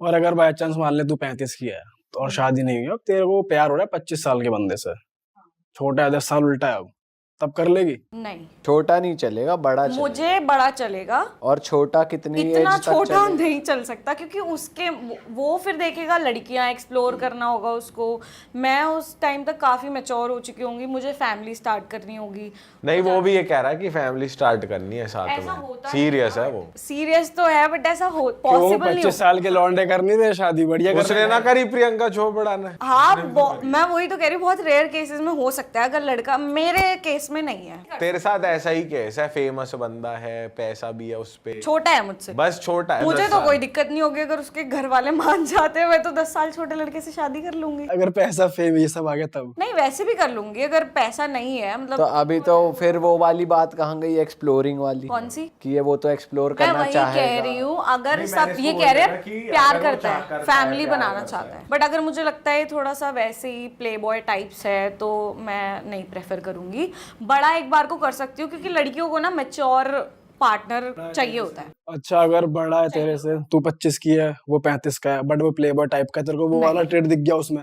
और अगर by chance मान ले तू 35 की है तो और शादी नहीं हुई, अब तेरे को प्यार हो रहा है 25 साल के बंदे से, छोटा है 10 साल उल्टा है, अब तब कर लेगी? नहीं, छोटा नहीं चलेगा, बड़ा चलेगा। मुझे बड़ा चलेगा। और छोटा कितनी इतना एज तक छोटा चलेगा? नहीं चल सकता, क्योंकि उसके वो फिर देखेगा, लड़कियां एक्सप्लोर करना होगा उसको। मैं उस टाइम तक काफी मैच्योर हो चुकी होंगी, मुझे फैमिली स्टार्ट करनी होगी। नहीं, वो भी ये कह रहा है कि फैमिली स्टार्ट करनी है साथ ऐसा में। होता सीरियस है वो। सीरियस तो है, बट ऐसा पॉसिबल नहीं 25 साल के लौंडे करनी थे शादी, बढ़िया कर उसने ना करी प्रियंका चोपड़ा ने। हाँ, मैं वही तो कह रही हूँ, बहुत रेयर केसेस में हो सकता है अगर लड़का, मेरे केस में नहीं है। तेरे साथ ऐसा ही केस है, फेमस बंदा है, पैसा भी है उस पे, छोटा है मुझसे, बस छोटा है। मुझे 10 तो साल। कोई दिक्कत नहीं होगी अगर उसके घर वाले मान जाते हैं, मैं तो 10 साल छोटे लड़के से शादी कर लूंगी। अगर पैसा फेम ये सब आ गया तब? नहीं, वैसे भी कर लूंगी अगर पैसा नहीं है, मतलब। तो अभी तो फिर वो वाली बात कहाँ गई, एक्सप्लोरिंग वाली? कौन सी? कि ये वो तो एक्सप्लोर मैं करना वही चाहेगा। कह रही हूँ, अगर सब ये कह रहे हैं प्यार करता है, फैमिली बनाना चाहता है, बट अगर मुझे लगता है थोड़ा सा वैसे ही प्ले बॉय टाइप्स है, तो मैं नहीं प्रेफर करूंगी। बड़ा एक बार को कर सकती हूँ, क्योंकि लड़कियों को ना मैच्योर पार्टनर चाहिए होता है। अच्छा, अगर बड़ा है तेरे से, तू 25 की है, वो 35 का है, बट वो प्ले बॉय टाइप का है, तेरे को वो वाला ट्रेड दिख गया उसमें,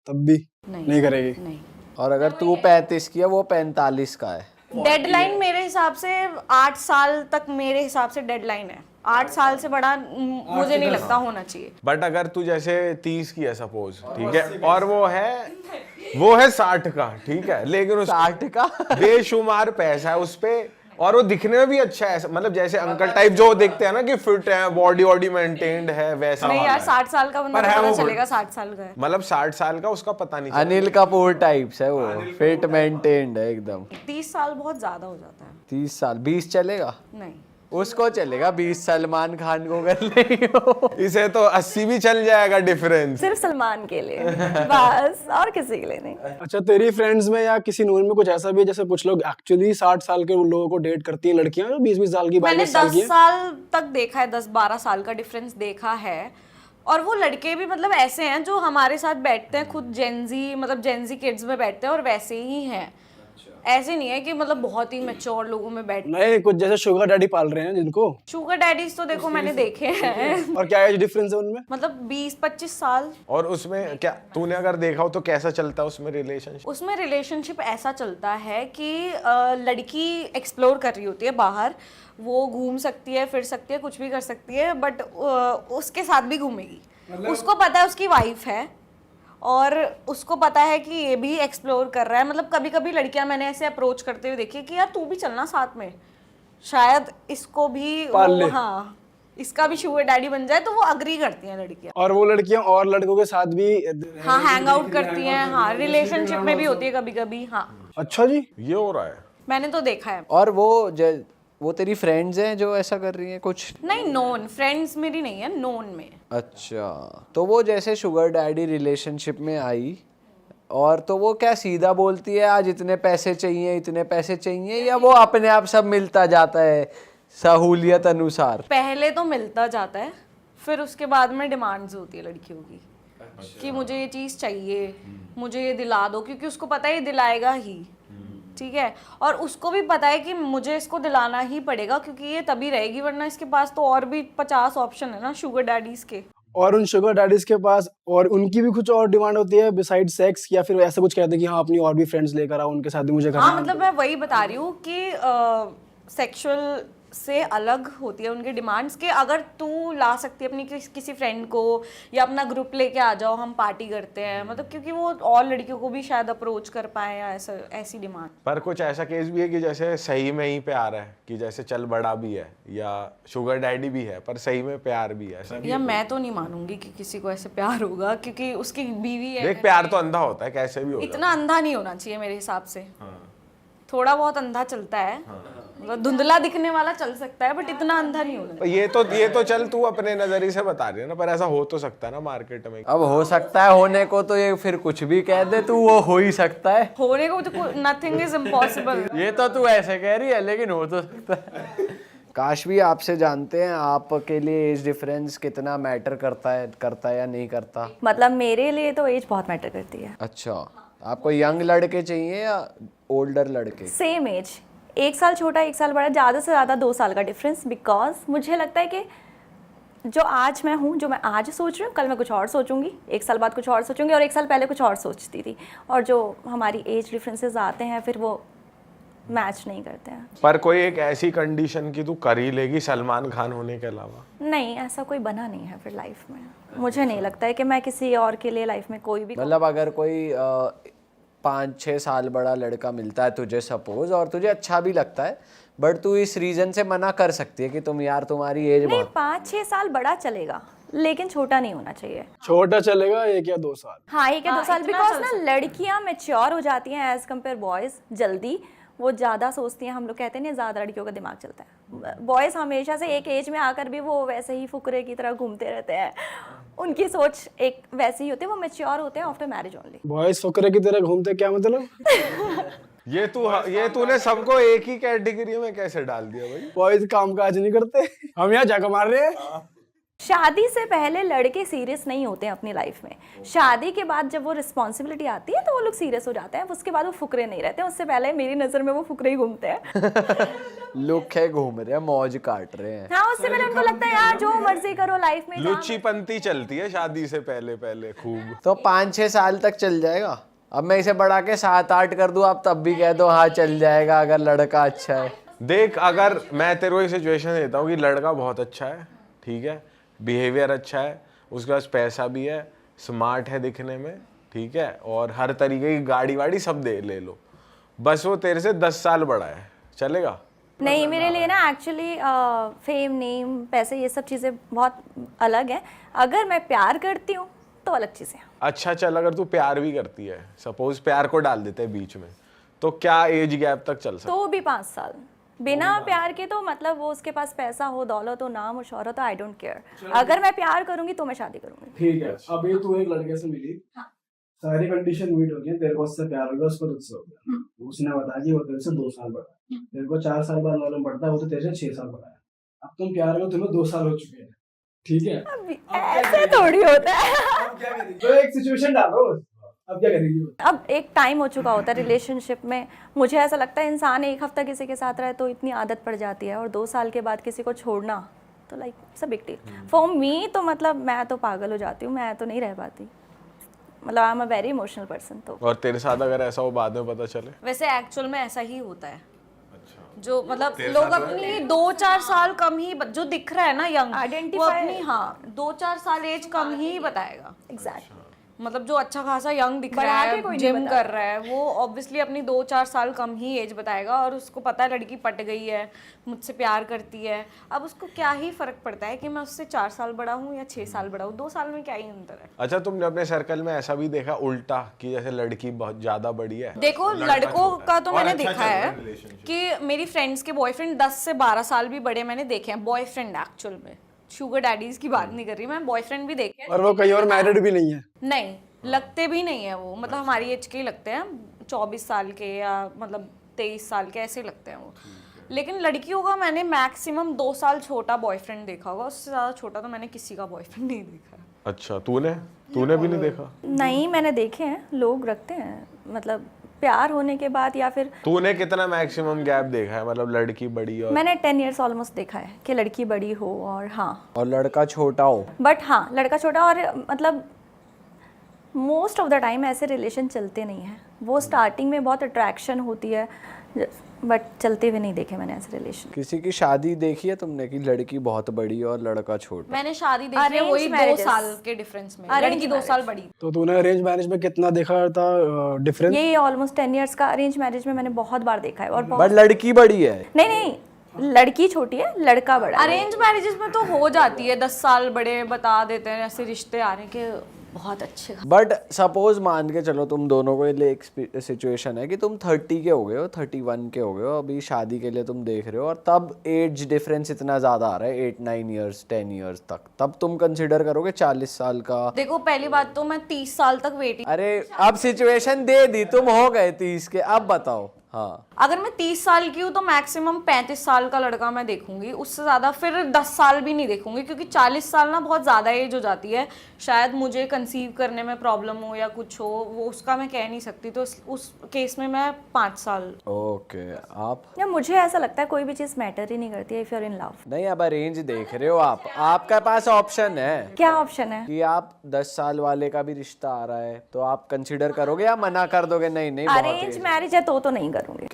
तब भी नहीं करेगी? नहीं। और अगर तू 35 की है, वो 45 का है? डेडलाइन मेरे हिसाब से 8 साल तक, मेरे हिसाब से डेडलाइन है 8 साल से बड़ा मुझे नहीं लगता होना चाहिए। बट अगर तू जैसे 30 की है सपोज, ठीक है, और वो है 60 का, ठीक है, लेकिन उस 60 का बेशुमार पैसा है उस पे, और वो दिखने में भी अच्छा है, मतलब जैसे अंकल टाइप जो देखते हैं ना कि फिट है, बॉडी वॉडी मेंटेन्ड है, वैसा नहीं वाला यार, है। 60 साल का बंदा पर है पता वो चलेगा 60 साल का है। मतलब 60 साल का उसका पता नहीं चला। अनिल कपूर टाइप्स है वो, फिट मेंटेन्ड है एकदम। 30 साल बहुत ज्यादा हो जाता है। 30 साल, 20 चलेगा? नहीं, उसको चलेगा, 20 सलमान खान को कर लेगी वो। इसे तो 80 भी चल जाएगा डिफरेंस। सिर्फ सलमान के लिए बस, और किसी के लिए नहीं। अच्छा, तेरी फ्रेंड्स में या किसी नून में कुछ ऐसा भी है जैसे कुछ लोग एक्चुअली 60 साल के लोगों को डेट करती हैं लड़कियां, 20-20 साल की, मैंने 22 साल 10 की? साल तक देखा है, 10-12 साल का डिफरेंस देखा है। और वो लड़के भी मतलब ऐसे हैं जो हमारे साथ बैठते हैं, खुद जेनजी, मतलब जेनजी किड्स में बैठते हैं, और वैसे ही हैं। ऐसे नहीं है कि मतलब बहुत ही मैच्योर लोगों में बैठ। नहीं, कुछ जैसे शुगर डैडी पाल रहे हैं जिनको। शुगर डैडीज तो देखो मैंने देखे हैं। और क्या एज डिफरेंस है उनमें? मतलब 20-25 साल। और उसमें क्या तूने अगर देखा हो तो कैसा चलता है उसमें रिलेशनशिप? उसमें रिलेशनशिप ऐसा चलता है कि लड़की एक्सप्लोर कर रही होती है बाहर, वो घूम सकती है, फिर सकती है, कुछ भी कर सकती है, बट उसके साथ भी घूमेगी। उसको पता है उसकी वाइफ है, और उसको पता है कि ये भी एक्सप्लोर कर रहा है। मतलब कभी कभी लड़कियां मैंने ऐसे अप्रोच करते हुए देखी कि यार तू भी चलना साथ में, शायद इसको भी पाल ले। हाँ, इसका भी शुगर डैडी बन जाए, तो वो अग्री करती हैं लड़कियां। और वो लड़कियां और लड़कों के साथ भी हाँ, हैंग आउट करती हैं, हाँ, रिलेशनशिप में भी होती है कभी कभी। हाँ, अच्छा जी, ये हो रहा है। मैंने तो देखा है। और वो तेरी फ्रेंड्स हैं जो ऐसा कर रही हैं कुछ? नहीं, नोन फ्रेंड्स मेरी नहीं है, नोन में। अच्छा, तो वो जैसे शुगर डैडी रिलेशनशिप में आई, और तो वो क्या सीधा बोलती है आज इतने पैसे चाहिए, इतने पैसे चाहिए, या वो अपने आप सब मिलता जाता है सहूलियत अनुसार? पहले तो मिलता जाता है, फिर उसके बाद में डिमांड्स होती है लड़कियों की। कि मुझे ये चीज़ चाहिए, मुझे ये दिला दो, क्योंकि उसको पता है ये दिलाएगा ही, ठीक है, और उसको भी पता है कि मुझे इसको दिलाना ही पड़ेगा, क्योंकि ये तभी रहेगी, वरना इसके पास तो और भी 50 ऑप्शन है ना शुगर डैडीज के। और उन शुगर डैडीज के पास और उनकी भी कुछ और डिमांड होती है बिसाइड सेक्स, या फिर ऐसा कुछ कहते हैं कि हाँ अपनी और भी फ्रेंड्स लेकर आओ, उनके साथ भी मुझे करना हाँ, है? मतलब मैं वही बता रही हूँ कि सेक्सुअल से अलग होती है उनकी डिमांड्स के। अगर तू ला सकती है अपनी किसी फ्रेंड को, या अपना ग्रुप लेके आ जाओ, हम पार्टी करते हैं, मतलब क्योंकि वो और लड़कियों को भी शायद अप्रोच कर पाए, या ऐसा ऐसी डिमांड। पर कुछ ऐसा केस भी है कि जैसे सही में ही प्यार है, कि जैसे चल बड़ा भी है या शुगर डैडी भी है, पर सही में प्यार भी है, ऐसा भी? या मैं तो नहीं मानूंगी कि किसी को ऐसे प्यार होगा, क्योंकि उसकी बीवी है। देख, प्यार तो अंधा होता है, कैसे भी हो जाता इतना अंधा नहीं होना चाहिए मेरे हिसाब से। थोड़ा बहुत अंधा चलता है, मतलब धुंधला दिखने वाला चल सकता है, बट इतना अंधा नहीं होना। है। ये तो चल तू अपने नजरिए से बता रही है ना, पर ऐसा हो तो सकता है ना मार्केट में। अब हो सकता है होने को, तो ये फिर कुछ भी कह दे तू, वो हो ही सकता है। होने को तो नथिंग इज इम्पॉसिबल। ये तो तू ऐसे कह रही है, लेकिन हो तो सकता है। काशवी, आपसे जानते हैं आपके लिए एज डिफरेंस कितना मैटर करता है या नहीं करता? मतलब मेरे लिए तो एज बहुत मैटर करती है। अच्छा, आपको यंग लड़के चाहिए या ओल्डर लड़के? सेम एज, 1 साल छोटा 1 साल बड़ा, ज़्यादा से ज़्यादा 2 साल का डिफरेंस, बिकॉज मुझे लगता है कि जो आज मैं हूँ, जो मैं आज सोच रही हूँ, कल मैं कुछ और सोचूंगी, 1 साल बाद कुछ और सोचूंगी, और 1 साल पहले कुछ और सोचती थी। और जो हमारी एज डिफरेंसेस आते हैं फिर वो मैच नहीं करते हैं। पर कोई एक ऐसी कंडीशन की तू कर ही लेगी सलमान खान होने के अलावा? नहीं, ऐसा कोई बना नहीं है फिर लाइफ में। मुझे नहीं लगता है कि मैं किसी और के लिए लाइफ में कोई भी मतलब अगर कोई 5-6 साल बड़ा लड़का मिलता है तुझे सपोज, और तुझे अच्छा भी लगता है, बट तू इस रीजन से मना कर सकती है कि तुम यार तुम्हारी एज नहीं, बहुत 5-6 साल बड़ा चलेगा लेकिन छोटा नहीं होना चाहिए। छोटा चलेगा 1 या 2 साल। हाँ, 1 या 2 साल, इतना बिकॉज चल ना लड़कियां मेच्योर हो जाती हैं एज कम्पेयर बॉयज जल्दी। वो ज़्यादा सोचती हैं, हम लोग कहते हैं ना ज़्यादा लड़कियों का दिमाग चलता है। बॉयज़ हमेशा से एक एज में आकर भी वो वैसे ही फुकरे की तरह घूमते रहते हैं। उनकी सोच एक वैसी ही होती है, वो मेच्योर होते हैं after marriage only. Boys Fukrey की तरह घूमते, क्या मतलब? ये तूने सबको एक ही कैटेगरी में कैसे डाल दिया भाई? बॉयज काम काज नहीं करते, हम यहाँ जाकर मार रहे हैं। शादी से पहले लड़के सीरियस नहीं होते हैं अपनी लाइफ में। शादी के बाद जब वो रिस्पॉन्सिबिलिटी आती है तो वो लोग सीरियस हो जाते हैं। उसके बाद वो फुकरे नहीं रहते, उससे पहले मेरी नज़र में वो फुकरे ही घूमते हैं। लुक है, घूम रहे हैं, मौज काट रहे हैं। हाँ, उससे पहले उनको लगता है यार जो मर्जी करो लाइफ में। लुच्चीपंती चलती है शादी से पहले पहले खूब। तो 5-6 साल तक चल जाएगा। अब मैं इसे बढ़ा के 7-8 कर दूं, आप तब भी कह दो हाँ चल जाएगा अगर लड़का अच्छा है। देख, अगर मैं तेरे को एक सिचुएशन देता हूँ कि लड़का बहुत अच्छा है, ठीक है, बिहेवियर अच्छा है, उसके पास पैसा भी है, स्मार्ट है दिखने में, ठीक है, और हर तरीके की गाड़ी वाड़ी सब ले लो, बस वो तेरे से 10 साल बड़ा है, चलेगा? नहीं, मेरे लिए ना एक्चुअली फेम, नेम, पैसे, ये सब चीज़ें बहुत अलग हैं। अगर मैं प्यार करती हूँ तो अलग चीज़ है। अच्छा चल, अगर तू प्यार भी करती है, सपोज प्यार को डाल देते हैं बीच में, तो क्या एज गैप तक चल सकता? तो भी 5 साल बिना प्यार के, तो मतलब वो उसके पास पैसा हो, दौलत हो, नाम हो, शोहरत हो, आई डोंट केयर। अगर मैं प्यार करूंगी तो मैं शादी करूंगी। ठीक है, अभी तू एक लड़के से मिली, सारी कंडीशन मीट हो गई, तेरे को उससे प्यार हो गया, उसको तुझसे हो गया, उसने बताया कि वो तेरे से 2 साल बड़ा है, तेरे को 4 साल बाद मालूम पड़ता है वो तो तेरे से 6 साल बड़ा है। अब तुम प्यार में, तुम्हें 2 साल हो चुके हैं, ठीक है? ऐसे थोड़ी होता है। अब क्या करेगी? तो एक सिचुएशन डालो, अब क्या करेगी? अब एक टाइम हो चुका होता है रिलेशनशिप में। मुझे ऐसा लगता है इंसान 1 हफ्ता किसी के साथ रहे तो इतनी आदत पड़ जाती है, और 2 साल के बाद किसी को छोड़ना तो like it's a big deal for me. तो मतलब मैं तो पागल हो जाती हूँ, मैं तो नहीं रह पाती। मतलब I am a very emotional person. तो और तेरे साथ अगर ऐसा हो बाद में पता चले? वैसे एक्चुअल में ऐसा ही होता है। जो मतलब लोग अपनी 2-4 साल कम ही जो दिख रहा है ना यंग, वो Identify- अपनी 2-4 साल एज कम ही बताएगा। एग्जैक्टली। मतलब जो अच्छा खासा यंग दिख रहा बढ़ा के है, कोई नहीं जिम बताता। कर रहा है, वो ऑब्वियसली अपनी 2-4 साल कम ही एज बताएगा, और उसको पता है लड़की पट गई है, मुझसे प्यार करती है। अब उसको क्या ही फर्क पड़ता है कि मैं उससे 4 साल बड़ा हूँ या 6 साल बड़ा हूँ, 2 साल में क्या ही अंतर है। अच्छा, तुमने अपने सर्कल में ऐसा भी देखा उल्टा कि जैसे लड़की बहुत ज्यादा बड़ी है? देखो, लड़कों का तो और मैंने अच्छा देखा चल रहा है है relationship। कि मेरी फ्रेंड्स के बॉयफ्रेंड 10 से 12 साल भी बड़े मैंने देखे हैं। बॉयफ्रेंड एक्चुअल में, शुगर डैडीज की बात नहीं कर रही मैं, बॉयफ्रेंड भी देखे हैं। और वो कहीं और मैरिड भी नहीं है? नहीं, लगते भी नहीं है वो, मतलब हमारी एज के ही लगते हैं, 24 साल के या मतलब 23 साल के ऐसे लगते हैं वो। लेकिन लड़कियों का मैंने मैक्सिमम 2 साल छोटा बॉयफ्रेंड देखा होगा, उससे ज़्यादा छोटा तो मैंने किसी का बॉयफ्रेंड नहीं देखा है। अच्छा, तूने भी नहीं देखा? नहीं, मैंने देखे हैं, लोग रखते हैं, मतलब प्यार होने के बाद या फिर। तूने कितना मैक्सिमम गैप देखा है, मतलब लड़की बड़ी और? मैंने 10 ईयर्स ऑलमोस्ट देखा है कि लड़की बड़ी हो और हाँ, और लड़का छोटा हो। बट हाँ, लड़का छोटा, और मतलब मोस्ट ऑफ द टाइम ऐसे रिलेशन चलते नहीं हैं। वो स्टार्टिंग में बहुत अट्रैक्शन होती है, बट चलते हुए नहीं देखे मैंने ऐसे रिलेशन। किसी की शादी देखी है तुमने कि लड़की बहुत बड़ी और लड़का छोटा? मैंने शादी देखी है Arrange वही 2 marriages। साल के डिफरेंस में, Arrange लड़की 2 साल बड़ी। तो तूने अरेंज मैरिज में कितना देखा था डिफरेंस? ये ऑलमोस्ट 10 ईयर्स का अरेंज मैरिज में मैंने बहुत बार देखा है। और बट लड़की बड़ी है। नहीं, लड़की छोटी है, लड़का बड़ा है। अरेंज मैरिजेस में तो हो जाती है, 10 साल बड़े बता देते हैं, ऐसे रिश्ते आ रहे हैं कि बहुत अच्छे। बट सपोज मान के चलो तुम दोनों को लिए एक सिचुएशन है कि तुम 30 के हो गए हो, 31 के हो गए हो, अभी शादी के लिए तुम देख रहे हो, और तब एज डिफरेंस इतना ज़्यादा आ रहा है 8-9 ईयर्स 10 ईयर्स तक, तब तुम कंसिडर करोगे 40 साल का? देखो, पहली बात तो मैं 30 साल तक वेटिंग। अरे अब सिचुएशन दे दी, तुम हो गए 30 के, अब बताओ। हाँ अगर मैं 30 साल की हूँ तो मैक्सिमम 35 साल का लड़का मैं देखूंगी, उससे ज्यादा फिर 10 साल भी नहीं देखूंगी, क्योंकि 40 साल ना बहुत ज्यादा एज हो जाती है। शायद मुझे कंसीव करने में प्रॉब्लम हो या कुछ हो, वो उसका मैं कह नहीं सकती, तो उस केस में मैं 5 साल। ओके। आप या मुझे ऐसा लगता है कोई भी चीज़ मैटर ही नहीं करती है if you are in love. नहीं, अब अरेंज देख रहे हो आप, आपका पास ऑप्शन है क्या ऑप्शन है? कि आप 10 साल वाले का भी रिश्ता आ रहा है तो आप कंसिडर करोगे या मना कर दोगे? नहीं नहीं, बहुत अरेंज age- मैरिज है तो नहीं करूँगी।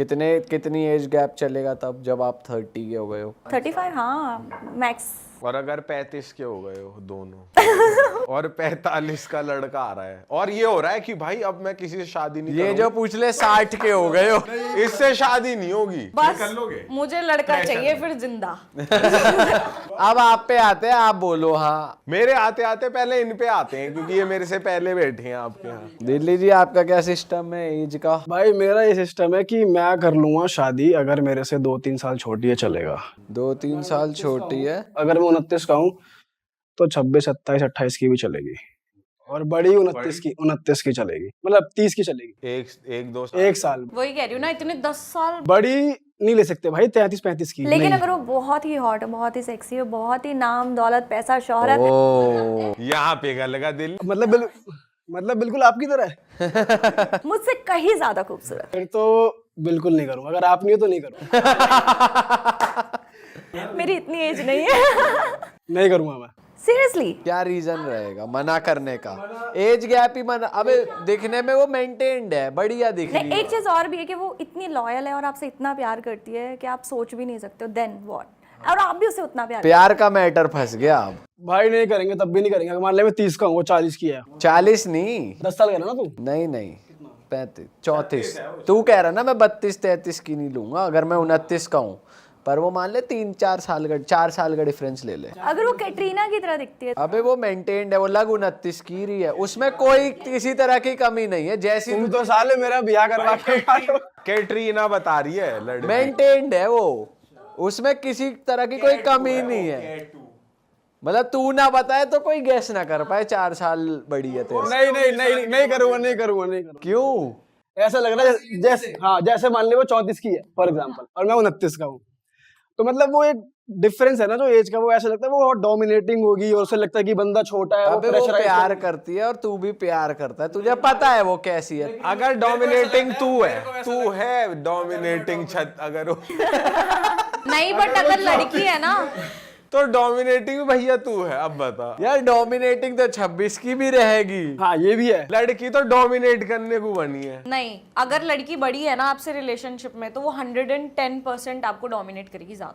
कितनी एज गैप चलेगा तब जब आप 30 के हो गए हो? 35, हाँ मैक्स। और अगर 35 के हो गए हो दोनों और 45 का लड़का आ रहा है और ये हो रहा है कि भाई अब मैं किसी से शादी नहीं ये जो पूछ ले 60 के हो गए हो, करूंगा, इससे शादी नहीं होगी। बस कर लोगे? मुझे लड़का चाहिए फिर जिंदा। अब आप पे आते हैं, आप बोलो। हाँ मेरे आते आते पहले इन पे आते हैं क्योंकि ये मेरे से पहले बैठे हैं आपके यहाँ। दिल्ली जी, आपका क्या सिस्टम है एज का? भाई मेरा ये सिस्टम है कि मैं कर लूंगा शादी अगर मेरे से 2-3 साल छोटी है, चलेगा। 2-3 साल छोटी है? अगर मैं 29 का हूँ तो 26, 27, 28 की भी चलेगी, और बड़ी 29 की चलेगी, मतलब 30 की चलेगी। एक दो एक साल वही कह रही हूँ ना, इतने 10 साल। बड़ी नहीं ले सकते भाई, 33-35 की लेकिन नहीं। अगर वो बहुत ही हॉट है, बहुत ही सेक्सी है, बहुत ही नाम दौलत पैसा शोहरत है, ओ यहाँ पे लगा दिल। मतलब बिल्कुल आपकी तरह है। मुझसे कहीं ज्यादा खूबसूरत। फिर तो बिल्कुल नहीं करूंगा, अगर आप नहीं हो तो नहीं करूंगा। मेरी इतनी एज नहीं है। नहीं करूंगा मैं। सीरियसली। क्या रीजन रहेगा मना करने का? एज गैप ही मना? अबे दिखने में वो मेंटेन्ड है, बढ़िया दिख रही नहीं, है। एक चीज और भी है कि वो इतनी लॉयल है और आपसे इतना प्यार करती है कि आप सोच भी नहीं सकते हो देन व्हाट, और आप भी उसे उतना प्यार का मैटर फंस गया अब। भाई नहीं करेंगे, तब भी नहीं करेंगे। अगर मान ले मैं 30 का हूँ, वो 40 की है। 40 नहीं, 10 साल का है ना तू? नहीं नहीं 35 34। तू कह रहा ना मैं 32-33 की नहीं लूंगा अगर मैं 29 का हूँ, पर वो मान ले 4 साल का डिफरेंस ले ले। अगर वो कैटरीना की तरह दिखती है। अबे वो मेंटेन्ड है, वो लग 29 की रही है, उसमें कोई किसी तरह की कमी नहीं है। जैसी तुम तो साले मेरा ब्याह करवा के मारो। कैटरीना बता रही है लड़की। मेंटेन्ड है वो, उसमें किसी तरह की कोई कमी नहीं है। मतलब तू ना बताए तो कोई गैस ना कर पाए 4 साल बड़ी है तेरे से। नहीं करूंगा। क्यों? ऐसा लग रहा है जैसे मान ले वो 34 की है फॉर एग्जांपल, और मैं 29 का हूँ, तो मतलब वो एक डिफरेंस है ना जो एज का, वो ऐसा लगता है वो डोमिनेटिंग होगी और उसे लगता है कि बंदा छोटा है। अबे वो प्यार करती है और तू भी प्यार करता है, तुझे पता है वो कैसी है। अगर डोमिनेटिंग तू है डोमिनेटिंग छत अगर हो नहीं, बट अगर लड़की है ना तो डोमिनेटिंग भैया तू है। अब बता यार डोमिनेटिंग तो 26 की भी रहेगी। हाँ ये भी है। लड़की तो डोमिनेट करने को बनी है। नहीं, अगर लड़की बड़ी है ना आपसे रिलेशनशिप में, तो वो 110% आपको डोमिनेट करेगी ज्यादा।